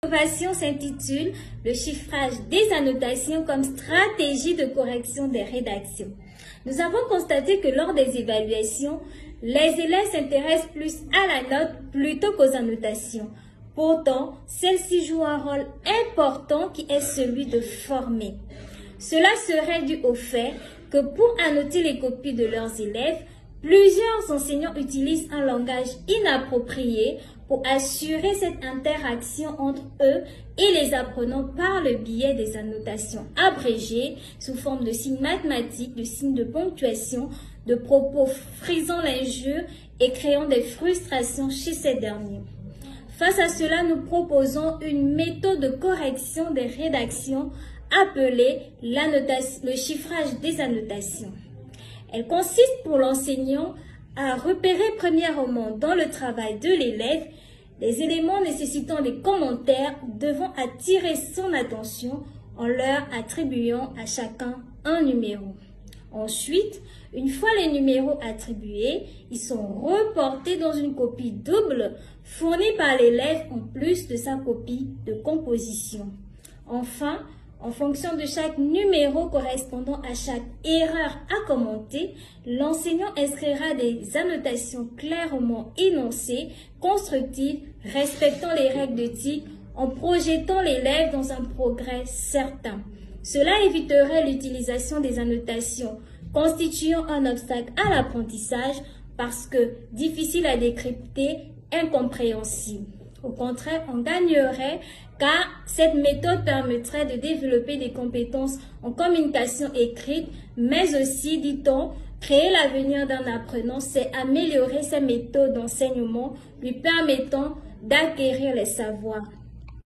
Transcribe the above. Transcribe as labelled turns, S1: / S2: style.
S1: L'innovation s'intitule « Le chiffrage des annotations comme stratégie de correction des rédactions ». Nous avons constaté que lors des évaluations, les élèves s'intéressent plus à la note plutôt qu'aux annotations. Pourtant, celle-ci joue un rôle important qui est celui de former. Cela serait dû au fait que pour annoter les copies de leurs élèves, plusieurs enseignants utilisent un langage inapproprié pour assurer cette interaction entre eux et les apprenants par le biais des annotations abrégées sous forme de signes mathématiques, de signes de ponctuation, de propos frisant l'injure et créant des frustrations chez ces derniers. Face à cela, nous proposons une méthode de correction des rédactions appelée le chiffrage des annotations. Elle consiste pour l'enseignant à repérer premièrement dans le travail de l'élève les éléments nécessitant des commentaires devant attirer son attention en leur attribuant à chacun un numéro. Ensuite, une fois les numéros attribués, ils sont reportés dans une copie double fournie par l'élève en plus de sa copie de composition. Enfin, en fonction de chaque numéro correspondant à chaque erreur à commenter, l'enseignant inscrira des annotations clairement énoncées, constructives, respectant les règles de type, en projetant l'élève dans un progrès certain. Cela éviterait l'utilisation des annotations constituant un obstacle à l'apprentissage parce que difficile à décrypter, incompréhensible. Au contraire, on gagnerait car cette méthode permettrait de développer des compétences en communication écrite, mais aussi, dit-on, créer l'avenir d'un apprenant, c'est améliorer ses méthodes d'enseignement lui permettant d'acquérir les savoirs.